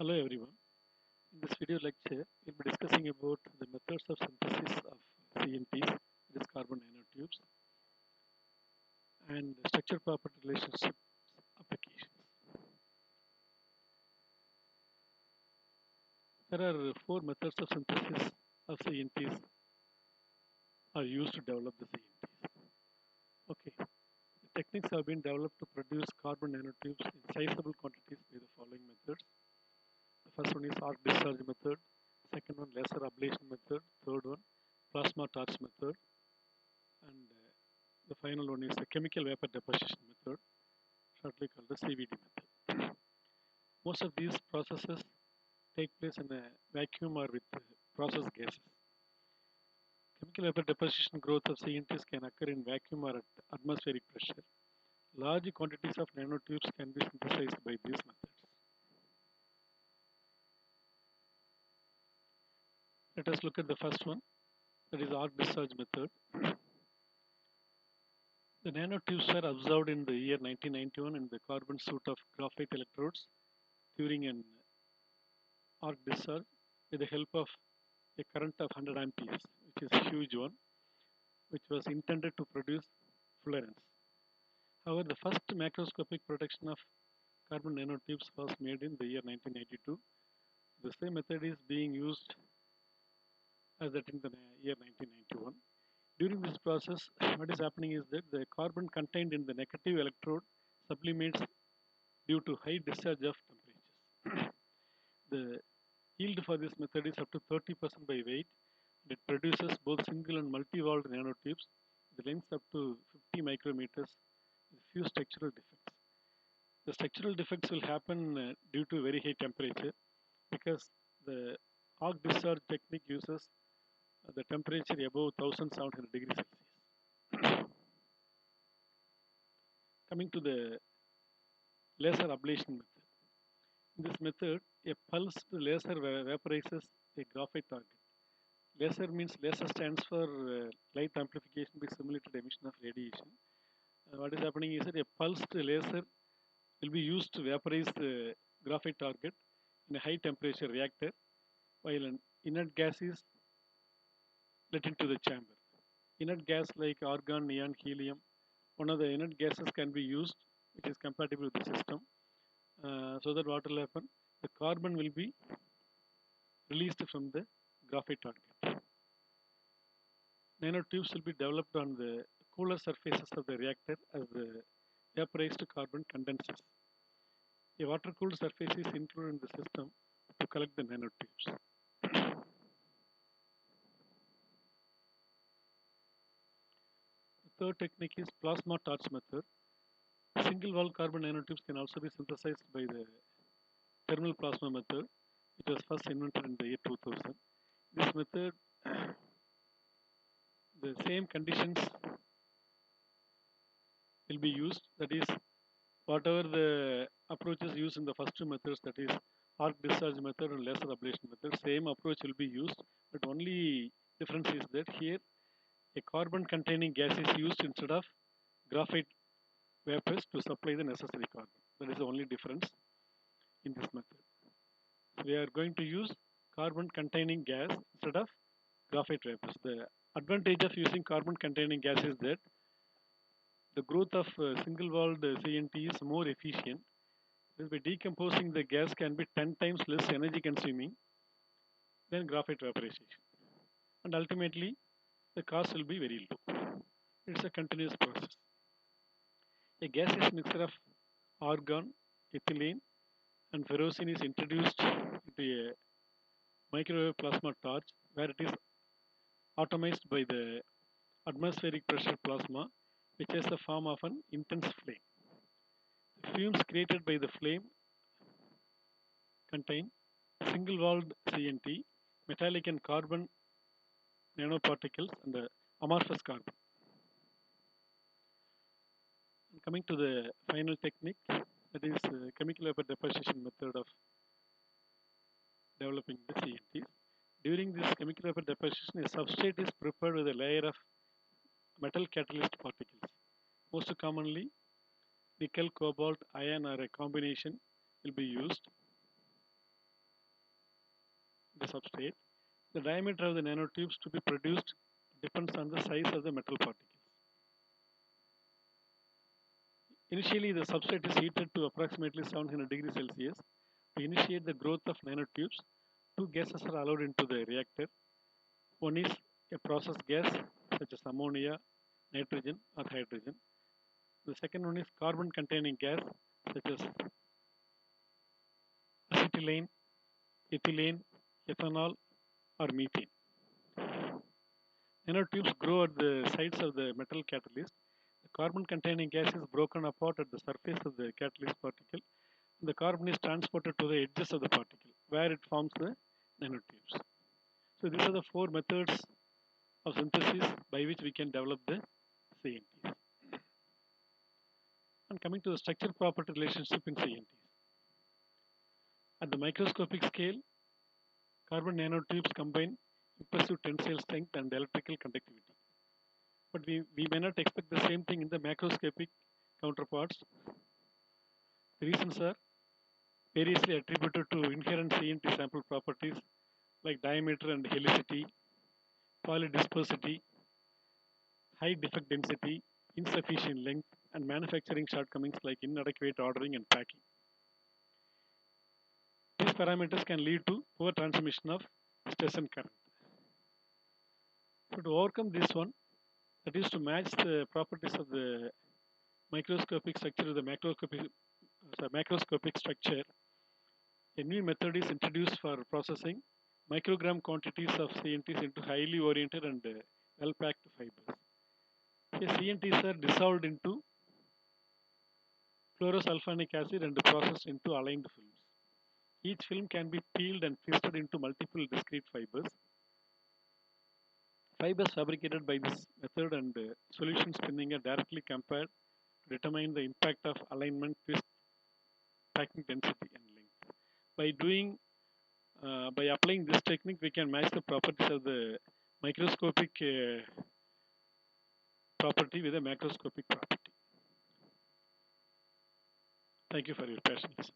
Hello everyone. In this video lecture, we'll be discussing about the methods of synthesis of CNTs, that is carbon nanotubes, and structure property relationship applications. There are four methods of synthesis of CNTs are used to develop the CNTs. Okay, the techniques have been developed to produce carbon nanotubes in sizable quantities by the following methods. The first one is arc discharge method, second one laser ablation method, third one plasma torch method, and the final one is the chemical vapor deposition method, shortly called the CVD method. Most of these processes take place in a vacuum or with process gases. Chemical vapor deposition growth of CNTs can occur in vacuum or at atmospheric pressure. Large quantities of nanotubes can be synthesized by these methods. Let us look at the first one, that is arc discharge method. The nanotubes were observed in the year 1991 in the carbon suit of graphite electrodes during an arc discharge with the help of a current of 100 amperes, which is a huge one, which was intended to produce fullerenes. However, the first macroscopic production of carbon nanotubes was made in the year 1982. The same method is being used as that in the year 1991. During this process, what is happening is that the carbon contained in the negative electrode sublimates due to high discharge of temperatures. The yield for this method is up to 30% by weight. It produces both single and multi-walled nanotubes with lengths up to 50 micrometers with few structural defects. The structural defects will happen due to very high temperature because the arc discharge technique uses the temperature above 1700 degrees Celsius. Coming to the laser ablation method. In this method, a pulsed laser vaporizes a graphite target. Laser means laser stands for light amplification by simulated emission of radiation. What is happening is that a pulsed laser will be used to vaporize the graphite target in a high temperature reactor while an inert gas is let into the chamber. Inert gas like argon, neon, helium, one of the inert gases can be used which is compatible with the system, so that what will happen, the carbon will be released from the graphite target. Nanotubes will be developed on the cooler surfaces of the reactor as the vaporized carbon condenses. A water-cooled surface is included in the system to collect the nanotubes. The third technique is plasma torch method. Single-wall carbon nanotubes can also be synthesized by the thermal plasma method, which was first invented in the year 2000. This method, the same conditions will be used, that is, whatever the approaches used in the first two methods, that is arc discharge method and laser ablation method, same approach will be used, but only difference is that here a carbon containing gas is used instead of graphite vapors to supply the necessary carbon. That is the only difference in this method. So we are going to use carbon containing gas instead of graphite vapors. The advantage of using carbon containing gas is that the growth of single-walled CNT is more efficient. By decomposing the gas can be 10 times less energy consuming than graphite vaporization. And ultimately, the cost will be very low. It's a continuous process. A gaseous mixture of argon, ethylene, and ferrocene is introduced into a microwave plasma torch where it is atomized by the atmospheric pressure plasma, which has the form of an intense flame. The fumes created by the flame contain single-walled CNT, metallic and carbon nanoparticles, and the amorphous carbon. And coming to the final technique, that is chemical vapor deposition method of developing the CNTs. During this chemical vapor deposition, a substrate is prepared with a layer of metal catalyst particles. Most commonly, nickel, cobalt, iron, or a combination will be used. the substrate. The diameter of the nanotubes to be produced depends on the size of the metal particles. Initially, the substrate is heated to approximately 700 degrees Celsius to initiate the growth of nanotubes. Two gases are allowed into the reactor. One is a process gas such as ammonia, nitrogen, or hydrogen. The second one is carbon containing gas such as acetylene, ethylene, ethanol, or methane. Nanotubes grow at the sides of the metal catalyst. The carbon containing gas is broken apart at the surface of the catalyst particle. The carbon is transported to the edges of the particle where it forms the nanotubes. So these are the four methods of synthesis by which we can develop the CNTs. And coming to the structure property relationship in CNTs. At the microscopic scale, carbon nanotubes combine impressive tensile strength and electrical conductivity. But we may not expect the same thing in the macroscopic counterparts. The reasons are variously attributed to inherent CNT sample properties like diameter and helicity, polydispersity, high defect density, insufficient length, and manufacturing shortcomings like inadequate ordering and packing. These parameters can lead to poor transmission of stress and current. So to overcome this one, that is to match the properties of the microscopic structure to the macroscopic structure, a new method is introduced for processing microgram quantities of CNTs into highly oriented and well-packed fibers. The CNTs are dissolved into fluorosulfonic acid and processed into aligned films. Each film can be peeled and twisted into multiple discrete fibers. Fibers fabricated by this method and solution spinning are directly compared to determine the impact of alignment, twist, packing density, and length. By applying this technique, we can match the properties of the microscopic property with a macroscopic property. Thank you for your patience.